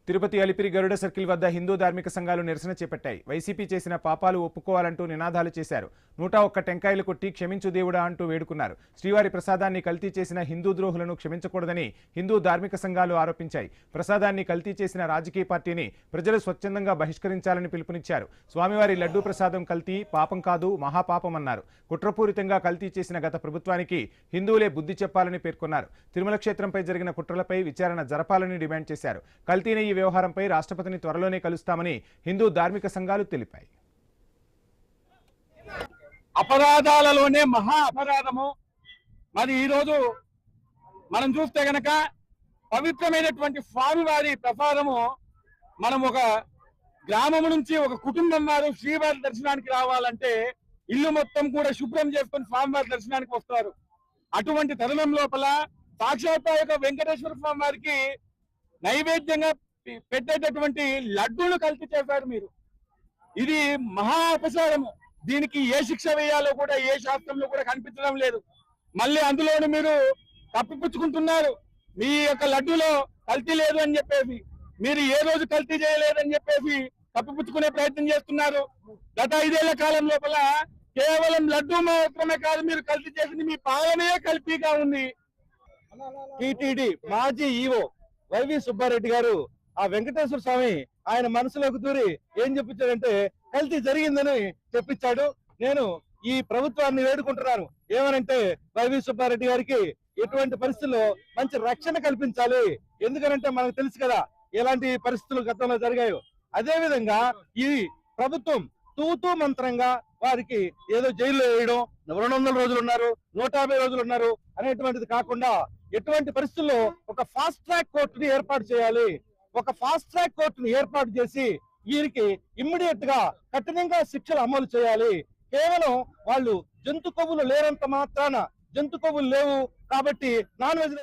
తిరుపతి అలిపిరి గరుడ circle వద్ద హిందూ ధార్మిక సంఘాలు నిరసన చేపట్టాయి. వైసీపీ చేసిన పాపాలు ఒప్పుకోవాలంటూ నినాదాలు చేశారు. 101 టెంకాయలు కొట్టి క్షమించు దేవుడా అంటూ వేడుకున్నారు. శ్రీవారి ప్రసాదాన్ని కల్తీ చేసిన హిందూ ద్రోహులను క్షమించకూడదని హిందూ ధార్మిక సంఘాలు ఆరోపించాయి. ప్రసాదాన్ని కల్తీ చేసిన రాజకీయ పార్టీని ప్రజలు స్వచ్ఛందంగా బహిష్కరించాలని పిలుపునిచ్చారు. స్వామివారి లడ్డూ ప్రసాదం కల్తీ పాపం కాదు, మహాపాపమన్నారు. కుట్రపూరితంగా కల్తీ చేసిన గత ప్రభుత్వానికి హిందువులే బుద్ధి చెప్పాలని పేర్కొన్నారు. తిరుమల క్షేత్రంపై జరిగిన కుట్రలపై విచారణ జరపాలని డిమాండ్ చేశారు. కల్తీని ఈ వ్యవహారంపై రాష్ట్రపతిని త్వరలోనే కలుస్తామని హిందూ ధార్మిక సంఘాలు తెలిపాయి. అపరాధాలలోనే మహా అపరాధము. మరి ఈరోజు మనం చూస్తే గనక పవిత్రమైనటువంటి స్వామివారి ప్రసాదము మనం ఒక గ్రామం నుంచి ఒక కుటుంబం వారు శ్రీవారి దర్శనానికి రావాలంటే ఇల్లు మొత్తం కూడా శుభ్రం చేసుకుని స్వామివారి దర్శనానికి వస్తారు. అటువంటి తరుణం లోపల సాక్షాత్ వెంకటేశ్వర స్వామి వారికి నైవేద్యంగా పెట్టేటటువంటి లడ్డూలు కల్తీ చేశారు మీరు. ఇది మహా అపచారము. దీనికి ఏ శిక్ష వేయాలో కూడా ఏ శాస్త్రంలో కూడా కనిపించడం లేదు. మళ్ళీ అందులోను మీరు తప్పిపుచ్చుకుంటున్నారు. మీ యొక్క లడ్డూలో కల్తీ లేదు అని చెప్పేసి, మీరు ఏ రోజు కల్తీ చేయలేదని చెప్పేసి తప్పిపుచ్చుకునే ప్రయత్నం చేస్తున్నారు. గత 5 ఏళ్ల కాలం లోపల కేవలం లడ్డూ మాత్రమే కాదు, మీరు కల్తీ చేసింది మీ పాలనే కల్తీగా ఉంది. టిటిడి మాజీ ఈవో వైవి సుబ్బారెడ్డి గారు ఆ వెంకటేశ్వర స్వామి ఆయన మనసులోకి దూరి ఏం చెప్పించాడంటే కల్తీ జరిగిందని చెప్పించాడు. నేను ఈ ప్రభుత్వాన్ని వేడుకుంటున్నాను ఏమనంటే వైవి సుబ్బారెడ్డి గారికి ఎటువంటి పరిస్థితుల్లో మంచి రక్షణ కల్పించాలి. ఎందుకనంటే మనకు తెలుసు కదా ఎలాంటి పరిస్థితులు గతంలో జరిగాయో. అదే విధంగా ఈ ప్రభుత్వం తూతూ మంత్రంగా వారికి ఏదో జైల్లో వేయడం, 200 రోజులు ఉన్నారు, 150 రోజులు ఉన్నారు అనేటువంటిది కాకుండా ఎటువంటి పరిస్థితుల్లో ఒక ఫాస్ట్ ట్రాక్ కోర్టుని ఏర్పాటు చేయాలి. ఒక ఫాస్ట్ ట్రాక్ కోర్టుని ఏర్పాటు చేసి వీరికి ఇమ్మీడియట్ గా కఠినంగా శిక్షలు అమలు చేయాలి. కేవలం వాళ్ళు జంతు కొవ్వులు లేనంత మాత్రాన జంతు కొవ్వులు లేవు కాబట్టి నాన్ వెజ్